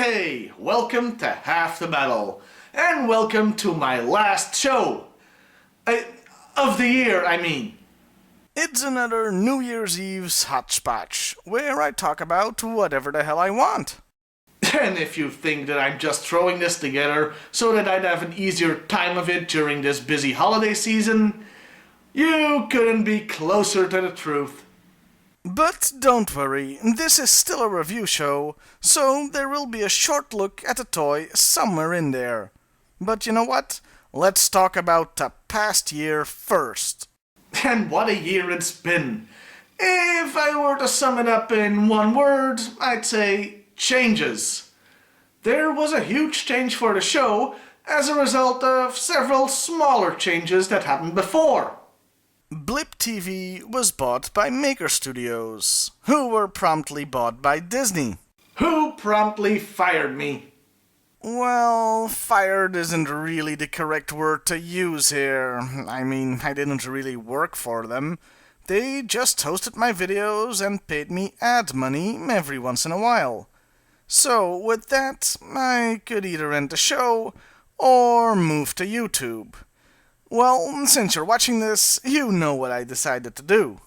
Hey, welcome to Half the Battle, and welcome to my last show. Of the year, I mean. It's another New Year's Eve's Hotchpotch, where I talk about whatever the hell I want. And if you think that I'm just throwing this together so that I'd have an easier time of it during this busy holiday season, you couldn't be closer to the truth. But don't worry, this is still a review show, so there will be a short look at a toy somewhere in there. But you know what? Let's talk about the past year first. And what a year it's been. If I were to sum it up in one word, I'd say changes. There was a huge change for the show as a result of several smaller changes that happened before. Blip TV was bought by Maker Studios, who were promptly bought by Disney. Who promptly fired me. Well, fired isn't really the correct word to use here. I mean, I didn't really work for them. They just hosted my videos and paid me ad money every once in a while. So, with that, I could either end the show or move to YouTube. Well, since you're watching this, you know what I decided to do.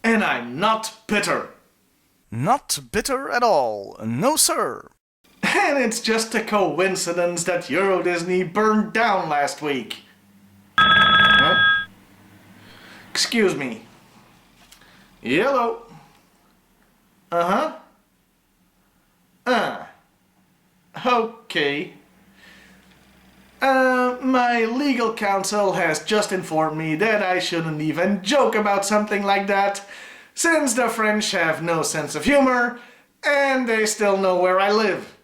And I'm not bitter. Not bitter at all, no sir. And it's just a coincidence that Euro Disney burned down last week. Huh? Excuse me. Yellow. Okay. My legal counsel has just informed me that I shouldn't even joke about something like that, since the French have no sense of humor, and they still know where I live.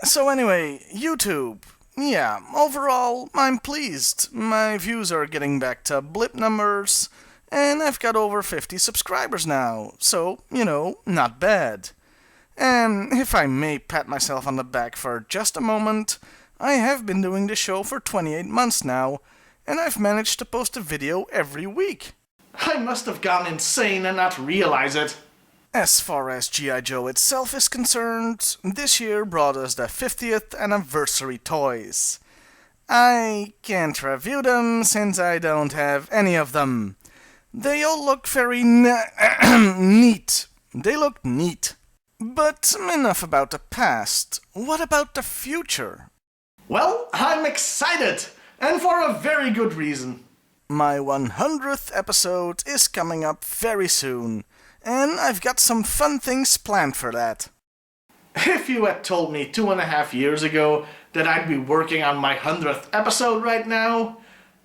So anyway, YouTube. Yeah, overall, I'm pleased. My views are getting back to blip numbers, and I've got over 50 subscribers now, so, not bad. And if I may pat myself on the back for just a moment, I have been doing the show for 28 months now, and I've managed to post a video every week. I must have gone insane and not realize it. As far as G.I. Joe itself is concerned, this year brought us the 50th anniversary toys. I can't review them since I don't have any of them. They all look very neat. They look neat. But enough about the past. What about the future? Well, I'm excited, and for a very good reason. My 100th episode is coming up very soon, and I've got some fun things planned for that. If you had told me 2.5 years ago that I'd be working on my 100th episode right now,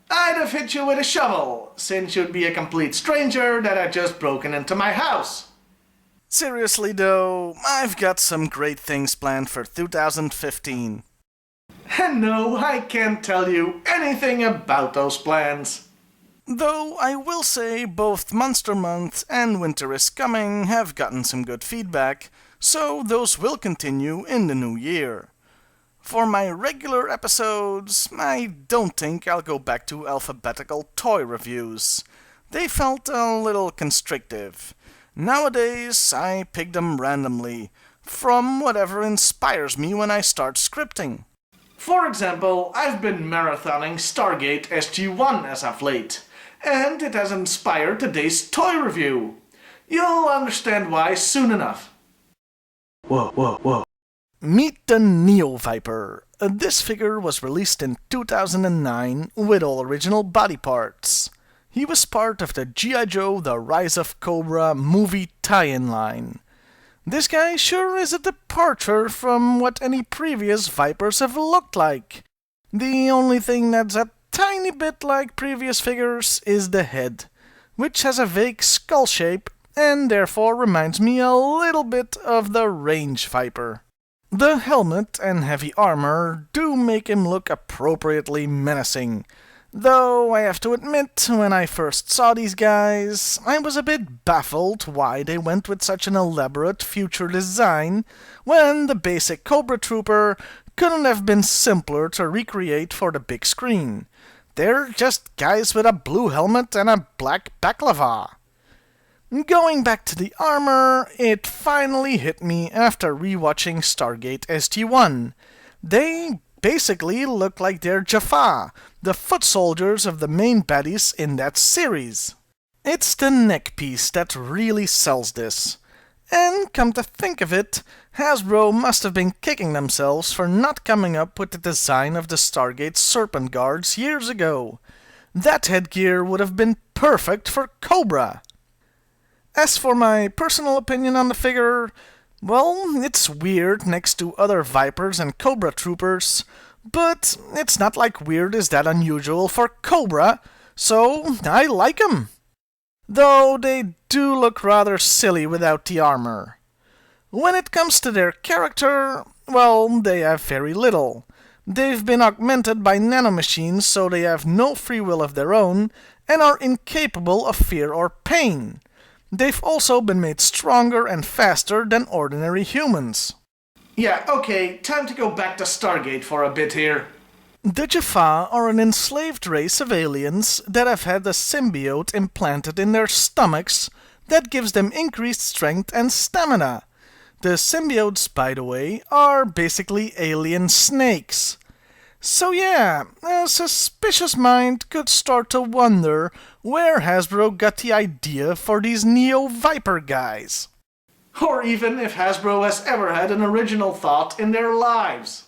I'd have hit you with a shovel, since you'd be a complete stranger that had just broken into my house. Seriously though, I've got some great things planned for 2015. And no, I can't tell you anything about those plans. Though I will say both Monster Month and Winter is Coming have gotten some good feedback, so those will continue in the new year. For my regular episodes, I don't think I'll go back to alphabetical toy reviews. They felt a little constrictive. Nowadays, I pick them randomly, from whatever inspires me when I start scripting. For example, I've been marathoning Stargate SG-1 as of late, and it has inspired today's toy review. You'll understand why soon enough. Whoa. Meet the Neo Viper. This figure was released in 2009 with all original body parts. He was part of the G.I. Joe The Rise of Cobra movie tie-in line. This guy sure is a departure from what any previous Vipers have looked like. The only thing that's a tiny bit like previous figures is the head, which has a vague skull shape and therefore reminds me a little bit of the Range Viper. The helmet and heavy armor do make him look appropriately menacing, though I have to admit, when I first saw these guys, I was a bit baffled why they went with such an elaborate future design when the basic Cobra Trooper couldn't have been simpler to recreate for the big screen. They're just guys with a blue helmet and a black baklava. Going back to the armor, it finally hit me after rewatching Stargate SG-1. They basically look like they're Jaffa, the foot soldiers of the main baddies in that series. It's the neck piece that really sells this. And come to think of it, Hasbro must have been kicking themselves for not coming up with the design of the Stargate Serpent Guards years ago. That headgear would have been perfect for Cobra. As for my personal opinion on the figure, well, it's weird next to other Vipers and Cobra troopers, but it's not like weird is that unusual for Cobra, so I like 'em. Though they do look rather silly without the armor. When it comes to their character, well, they have very little. They've been augmented by nanomachines, so they have no free will of their own, and are incapable of fear or pain. They've also been made stronger and faster than ordinary humans. Yeah, okay, time to go back to Stargate for a bit here. The Jaffa are an enslaved race of aliens that have had a symbiote implanted in their stomachs that gives them increased strength and stamina. The symbiotes, by the way, are basically alien snakes. So yeah, a suspicious mind could start to wonder where Hasbro got the idea for these Neo-Viper guys. Or even if Hasbro has ever had an original thought in their lives.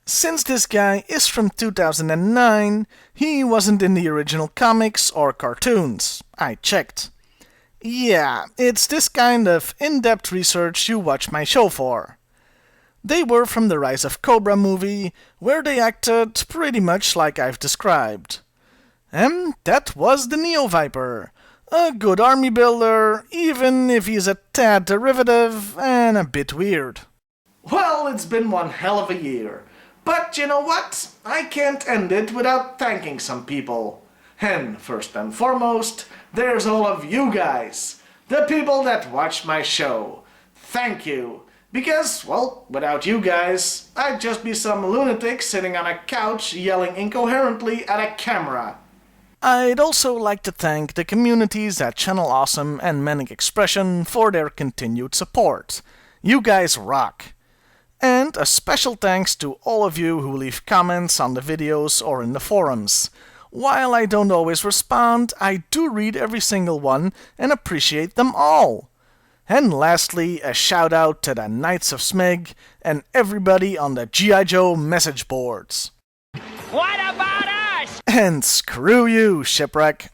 Since this guy is from 2009, he wasn't in the original comics or cartoons. I checked. Yeah, it's this kind of in-depth research you watch my show for. They were from the Rise of Cobra movie, where they acted pretty much like I've described. And that was the Neo-Viper. A good army builder, even if he's a tad derivative and a bit weird. Well, it's been one hell of a year. But you know what? I can't end it without thanking some people. And first and foremost, there's all of you guys. The people that watch my show. Thank you. Because, well, without you guys, I'd just be some lunatic sitting on a couch yelling incoherently at a camera. I'd also like to thank the communities at Channel Awesome and Manic Expression for their continued support. You guys rock. And a special thanks to all of you who leave comments on the videos or in the forums. While I don't always respond, I do read every single one and appreciate them all. And lastly, a shout out to the Knights of Smeg and everybody on the G.I. Joe message boards. What about us? And screw you, Shipwreck.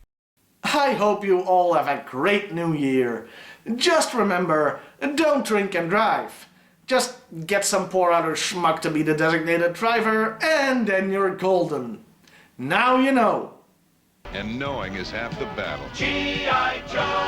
I hope you all have a great new year. Just remember, don't drink and drive. Just get some poor other schmuck to be the designated driver, and then you're golden. Now you know. And knowing is half the battle. G.I. Joe!